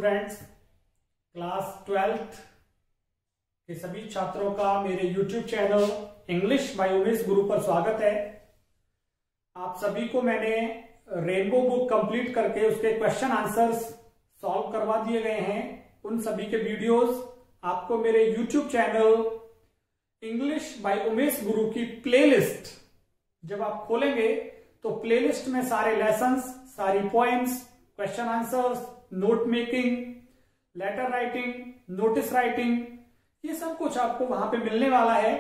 Students, class 12th के सभी छात्रों का मेरे YouTube channel English by Umesh गुरु पर स्वागत है। आप सभी को मैंने रेनबो बुक कंप्लीट करके उसके क्वेश्चन आंसर्स सॉल्व करवा दिए गए हैं। उन सभी के वीडियोस आपको मेरे YouTube channel English by Umesh गुरु की प्लेलिस्ट जब आप खोलेंगे तो प्लेलिस्ट में सारे लेसन्स, सारी poems, question answers, note making, letter writing, notice writing, ये सब कुछ आपको वहां पे मिलने वाला है।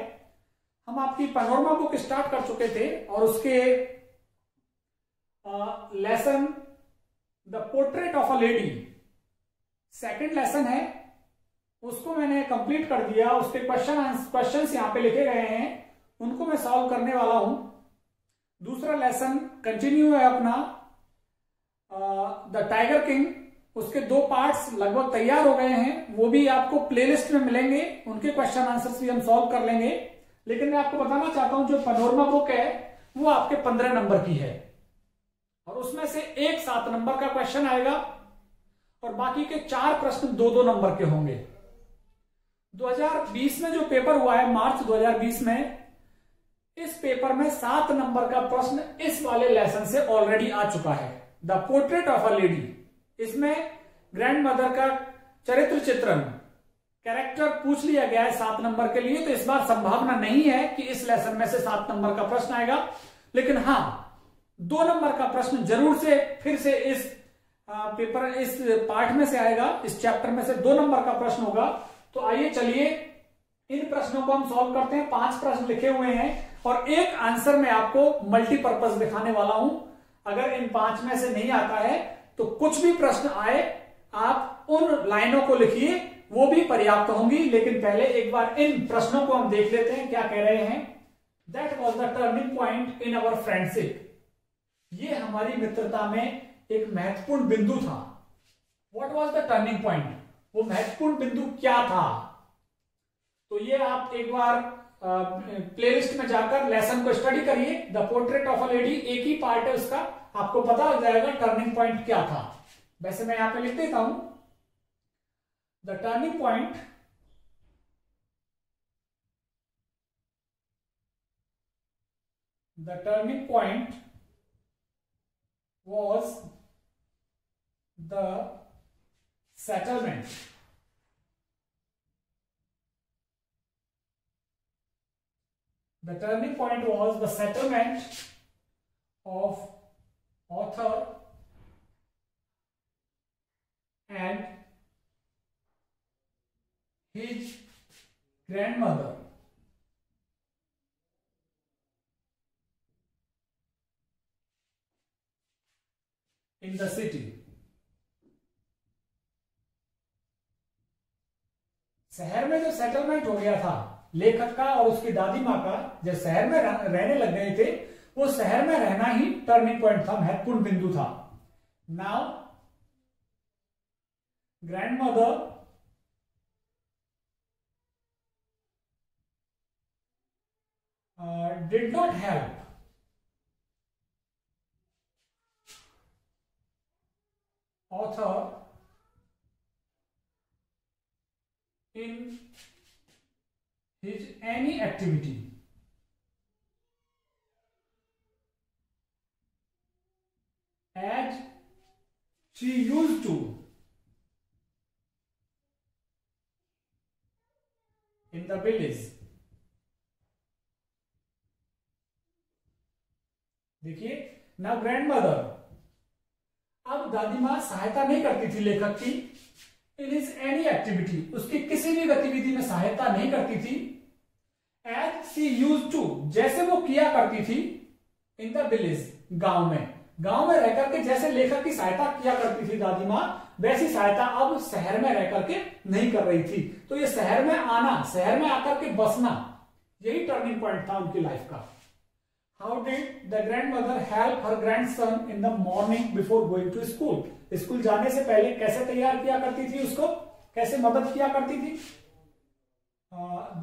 हम आपकी पैनोरमा बुक स्टार्ट कर चुके थे और उसके lesson the portrait of a lady second lesson है, उसको मैंने कंप्लीट कर दिया। उसके क्वेश्चंस यहां पे लिखे गए हैं, उनको मैं सॉल्व करने वाला हूं। दूसरा लेसन कंटिन्यू है अपना द टाइगर किंग, उसके 2 पार्ट्स लगभग तैयार हो गए हैं, वो भी आपको प्लेलिस्ट में मिलेंगे। उनके क्वेश्चन आंसर्स भी हम सॉल्व कर लेंगे। लेकिन मैं आपको बताना चाहता हूं जो पैनोरमा बुक है वो आपके 15 नंबर की है और उसमें से एक 7 नंबर का क्वेश्चन आएगा और बाकी के 4 प्रश्न 2-2 नंबर के होंगे। 2020 में जो पेपर हुआ है, मार्च 2020 में, इस पेपर में 7 नंबर का प्रश्न इस वाले लेसन से ऑलरेडी आ चुका है, the portrait of a lady. इसमें ग्रैंड मदर का चरित्र चित्रण, कैरेक्टर पूछ लिया गया है 7 नंबर के लिए। तो इस बार संभावना नहीं है कि इस लेसन में से 7 नंबर का प्रश्न आएगा, लेकिन हाँ 2 नंबर का प्रश्न जरूर से फिर से इस पेपर, इस पार्ट में से आएगा। इस चैप्टर में से 2 नंबर का प्रश्न होगा। तो आइए चलिए इन प्रश्नों को हम सॉल्व करते हैं। 5 प्रश्न लिखे हुए हैं और एक आंसर में आपको मल्टीपर्पज दिखाने वाला हूं। अगर इन 5 में से नहीं आता है तो कुछ भी प्रश्न आए आप उन लाइनों को लिखिए, वो भी पर्याप्त होंगी। लेकिन पहले एक बार इन प्रश्नों को हम देख लेते हैं क्या कह रहे हैं। That was the turning point in our friendship, ये हमारी मित्रता में एक महत्वपूर्ण बिंदु था। What was the turning point, वो महत्वपूर्ण बिंदु क्या था। तो ये आप एक बार प्लेलिस्ट में जाकर लेसन को स्टडी करिए। The portrait of a lady एक ही पार्ट है उसका, आपको पता लग जाएगा टर्निंग पॉइंट क्या था। वैसे मैं यहां पे लिख देता हूं, the turning point was the settlement. The turning point was the settlement of author and his grandmother in the city. शहर में जो सेटलमेंट हो गया था लेखक का और उसकी दादी माँ का, जब शहर में रहने लग गए थे, वो शहर में रहना ही टर्निंग पॉइंट था, महत्वपूर्ण बिंदु था। Now grandmother did not help author in his any activity as she used to in the village. देखिए, नाउ ग्रैंडमदर, अब दादी मां सहायता नहीं करती थी लेखक की इन हिज एनी एक्टिविटी, उसकी किसी भी गतिविधि में सहायता नहीं करती थी। एज शी यूज्ड टू, जैसे वो किया करती थी, इन द विलेज, गांव में रह करके जैसे लेखक की सहायता किया करती थी दादी मां, वैसी सहायता अब शहर में रह करके नहीं कर रही थी। तो ये शहर में आना, शहर में आकर के बसना, यही टर्निंग पॉइंट था उनकी लाइफ का। How did the grandmother help her grandson in the morning before going to school? School जाने से पहले कैसे तैयार किया करती थी उसको, कैसे मदद किया करती थी।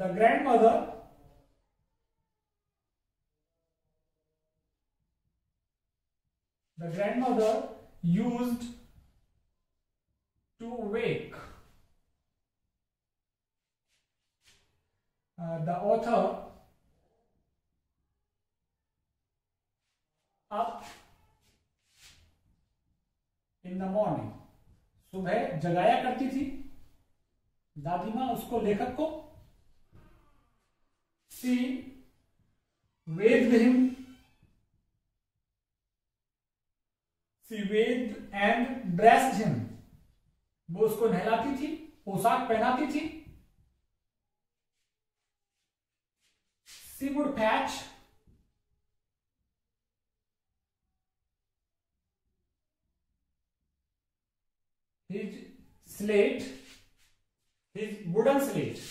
The grandmother The grandmother used to wake. The author up in the morning. सुबह जगाया करती थी दादी माँ उसको, लेखक को. She bathed him. She bathed and dressed him. वो उसको नहलाती थी, पोशाक पहनाती थी. She would fetch his slate, his wooden slate.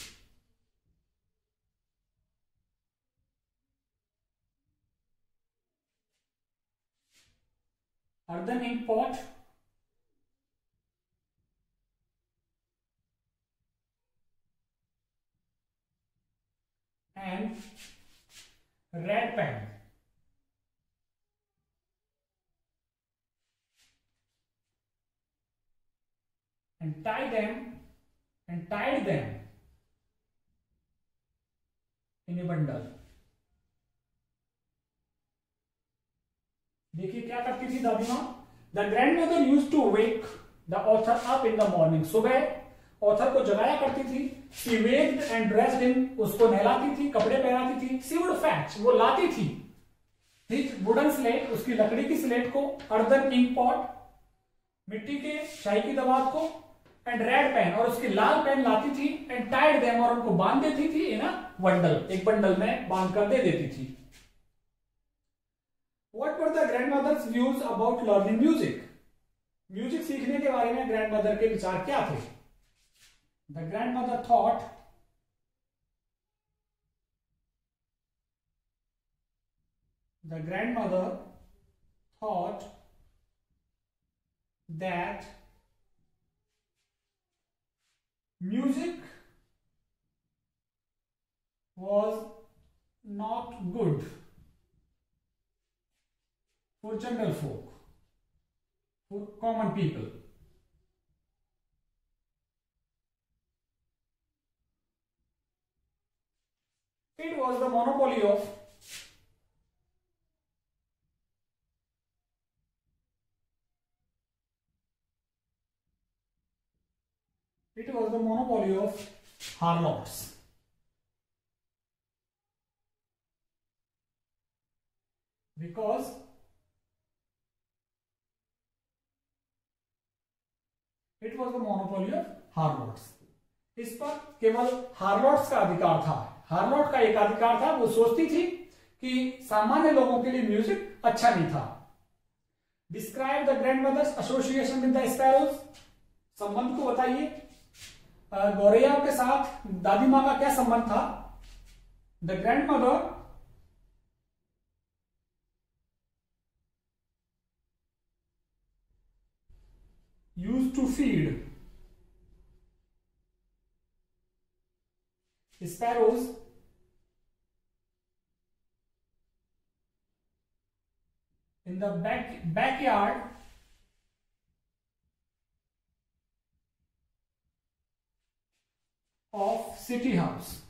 Earthen ink pot. And red pen. And tied them in a bundle. देखिए क्या करती थी दादी माँ. The grandmother use to wake the author up in the morning. सुबह author को जगाया करती थी. She waked and dressed him. उसको नहलाती थी, कपड़े पहनाती थी. She would fetch. वो लाती थी हिज वुडन स्लेट. उसकी लकड़ी की स्लेट को. Earthen ink pot. मिट्टी के शाही की दवात को. And red pen. और उसकी लाल पेन लाती थी. And tied them. और उनको बांध देती थी इन अ बंडल. एक बंडल में बांध कर दे देती थी. What were the grandmother's views about learning music? Music सीखने के बारे में ग्रैंडमदर के विचार क्या थे? The grandmother thought that music was not good for general folk, for common people. It was the monopoly of harlots. Because it was the monopoly of harlots. इस पर केवल हार्लोट्स का अधिकार था. हार्लोट का एक अधिकार था. वो सोचती थी कि सामान्य लोगों के लिए म्यूजिक अच्छा नहीं था. Describe the grandmother's association with the sparrows. संबंध को बताइए. गौरैयाओं के साथ दादी माँ का क्या संबंध था? The grandmother used to feed sparrows in the backyard of city house.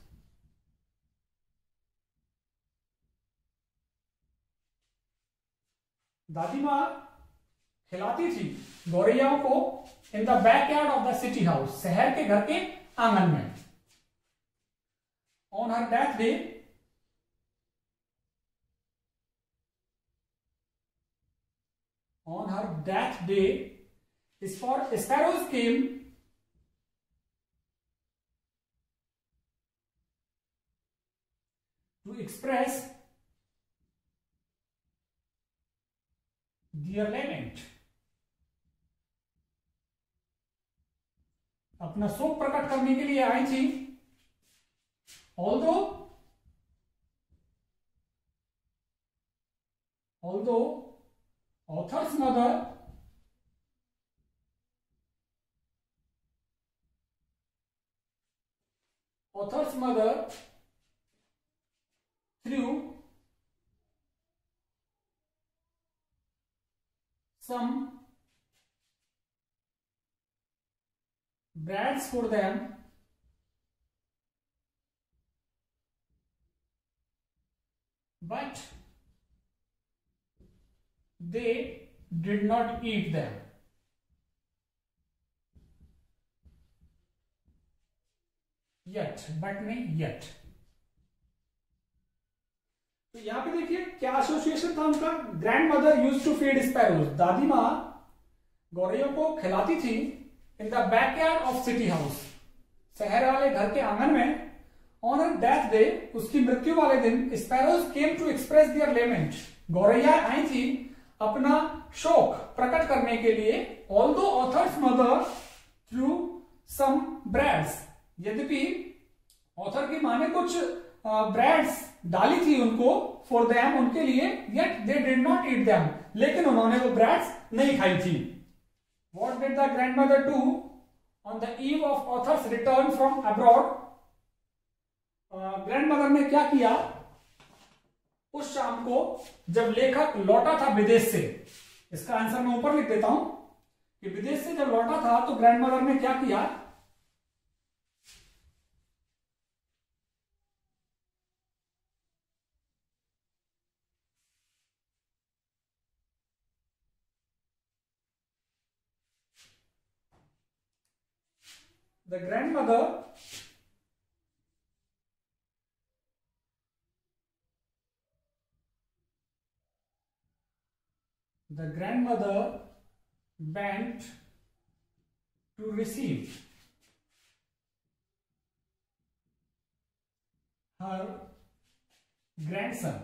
दादी माँ खिलाती थी गौरैयाओं को इन the backyard of the city house. शहर के घर के आंगन में. On her death day sparrows came to express their lament. अपना शोक प्रकट करने के लिए आई थी. although author's mother threw some brats for them, but they did not eat them. Yet, but नहीं yet. तो यहां पे देखिए क्या एसोसिएशन था उनका. Grandmother use to feed sparrows. दादी माँ गौरैयों को खिलाती थी in the backyard of city house, शहर वाले घर के आंगन में. ऑन हर डेथ डे, उसकी मृत्यु वाले दिन, sparrows came to express their lament. गौरैया आई थी अपना शोक प्रकट करने के लिए. Although author's mother threw some breads, यद्यपि ऑथर की माँ ने कुछ ब्रेड्स डाली थी उनको, फॉर देम, उनके लिए. Yet they did not eat them, लेकिन उन्होंने वो ब्रेड्स नहीं खाई थी. What did the grandmother do on the eve of authors return from abroad. Grandmother ने क्या किया उस शाम को जब लेखक लौटा था विदेश से. इसका आंसर मैं ऊपर लिख देता हूं कि विदेश से जब लौटा था तो ग्रैंडमदर ने क्या किया. The grandmother went to receive her grandson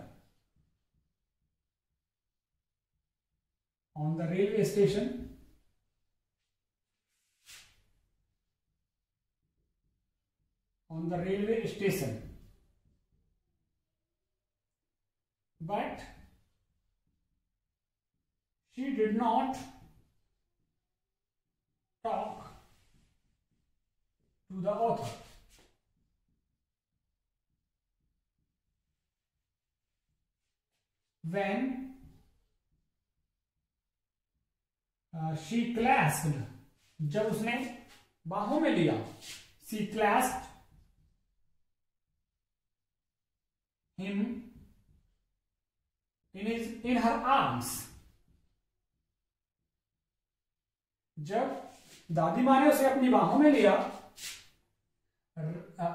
on the railway station. But she did not talk to the author. When she clasped, जब उसने बाहों में लिया, she clasped him in her arms. जब दादी माँ ने उसे अपनी बाहों में लिया,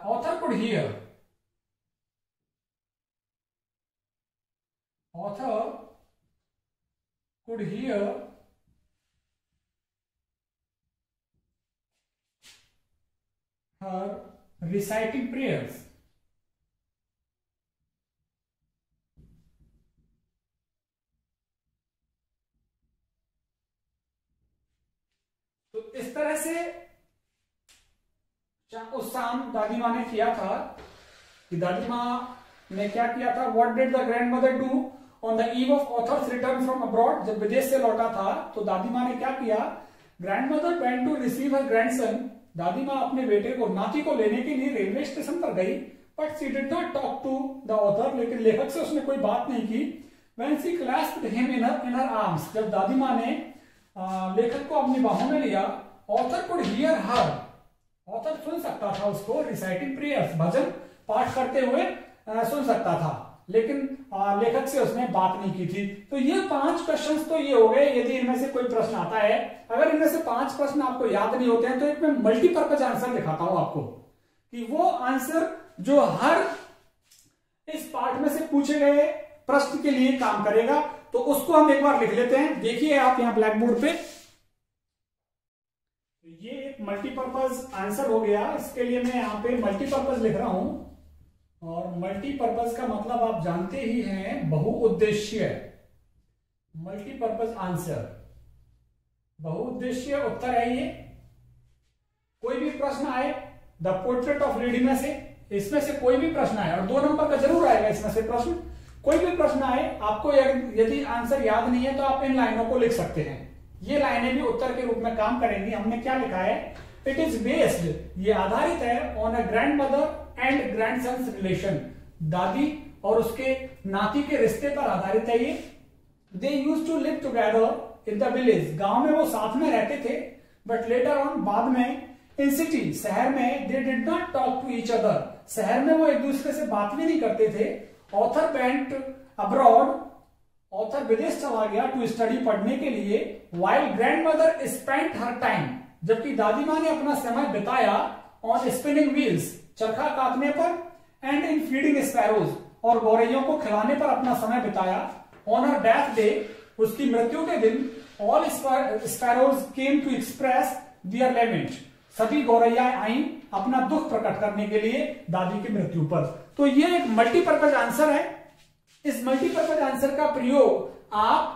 author could hear her reciting prayers. तो इस तरह से उस शाम दादी माँ ने किया था कि दादी माँ ने क्या किया था. What did the grandmother do on the eve of authors return from abroad. जब विदेश से लौटा था तो दादी माँ ने क्या किया. Grandmother went to receive her grandson. दादी माँ अपने बेटे को, नाती को लेने के लिए रेलवे स्टेशन पर गई. But she did not talk to the author, लेकिन लेखक से उसने कोई बात नहीं की. When she clasped him in her arms, जब दादी माँ ने लेखक को अपनी बाहों में लिया. Author could hear her, author सुन सकता था उसको रिसाइटिंग प्रेयर्स, भजन पाठ करते हुए सुन सकता था, लेकिन लेखक से उसने बात नहीं की थी. तो ये 5 क्वेश्चंस तो ये हो गए. यदि इनमें से कोई प्रश्न आता है, अगर इनमें से 5 प्रश्न आपको याद नहीं होते हैं तो एक मैं मल्टीपर्पज आंसर दिखाता हूं आपको कि वो आंसर जो हर इस पार्ट में से पूछे गए प्रश्न के लिए काम करेगा. तो उसको हम एक बार लिख लेते हैं. देखिए आप यहां ब्लैक बोर्ड पे, ये एक मल्टीपर्पज आंसर हो गया. इसके लिए मैं यहां पे मल्टीपर्पज लिख रहा हूं, और मल्टीपर्पज का मतलब आप जानते ही हैं, बहुउद्देश्य. मल्टीपर्पज आंसर, बहुउद्देश्य उत्तर है ये. कोई भी प्रश्न आए द पोर्ट्रेट ऑफ लेडी में से, इसमें से कोई भी प्रश्न आए, और 2 नंबर का जरूर आएगा इसमें से प्रश्न, कोई भी प्रश्न आए, आपको यदि आंसर याद नहीं है तो आप इन लाइनों को लिख सकते हैं. ये लाइनें भी उत्तर के रूप में काम करेंगी. हमने क्या लिखा है, इट इज बेस्ड, ये आधारित है, on a grandmother and grandsons relation, दादी और उसके नाती के रिश्ते पर आधारित है ये. They used to live together in the village, गांव में वो साथ में रहते थे. बट लेटर ऑन, बाद में, इन सिटी, शहर में, they did not talk to each other, शहर में वो एक दूसरे से बात भी नहीं करते थे। ऑथर वेंट अब्रॉड, ऑथर विदेश चला गया टू स्टडी, पढ़ने के लिए। वाइल ग्रैंडमदर स्पेंट हर टाइम, जबकि दादी माँ ने अपना समय बिताया ऑन स्पिनिंग व्हील्स, चरखा काटने पर, एंड इन फीडिंग स्पैरोज, और गौरैयों को खिलाने पर अपना समय बिताया। ऑन हर डेथ डे, उसकी मृत्यु के दिन, all sparrows came to express their lament, सभी गौरैया आई अपना दुख प्रकट करने के लिए दादी की मृत्यु पर। तो ये एक मल्टीपर्पज आंसर है। इस मल्टीपर्पज आंसर का प्रयोग आप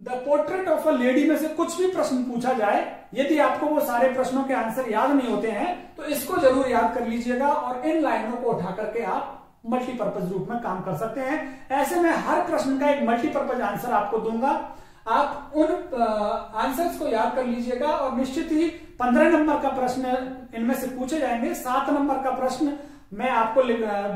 the portrait of a lady में से कुछ भी प्रश्न पूछा जाए, यदि आपको वो सारे प्रश्नों के आंसर याद नहीं होते हैं तो इसको जरूर याद कर लीजिएगा और इन लाइनों को उठा करके आप मल्टीपर्पज रूप में काम कर सकते हैं। ऐसे में हर प्रश्न का एक मल्टीपर्पज आंसर आपको दूंगा, आप उन आंसर्स को याद कर लीजिएगा और निश्चित ही 15 नंबर का प्रश्न इनमें से पूछे जाएंगे। 7 नंबर का प्रश्न मैं आपको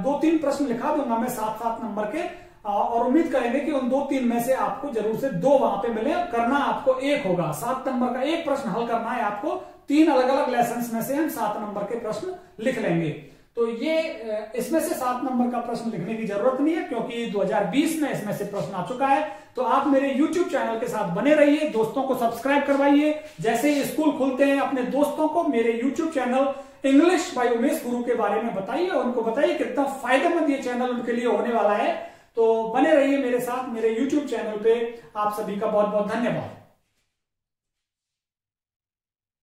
2-3 प्रश्न लिखा दूंगा मैं 7-7 नंबर के, और उम्मीद करेंगे कि उन 2-3 में से आपको जरूर से 2 वहां पे मिले। करना आपको 1 होगा, 7 नंबर का एक प्रश्न हल करना है आपको। 3 अलग अलग लेसन में से हम 7 नंबर के प्रश्न लिख लेंगे। तो ये इसमें से 7 नंबर का प्रश्न लिखने की जरूरत नहीं है क्योंकि 2020 में इसमें से प्रश्न आ चुका है। तो आप मेरे YouTube चैनल के साथ बने रहिए, दोस्तों को सब्सक्राइब करवाइए। जैसे ही स्कूल खुलते हैं अपने दोस्तों को मेरे YouTube channel English by Umesh गुरु के बारे में बताइए, उनको बताइए कितना फायदेमंद ये चैनल उनके लिए होने वाला है। तो बने रहिए मेरे साथ मेरे YouTube चैनल पे। आप सभी का बहुत बहुत धन्यवाद।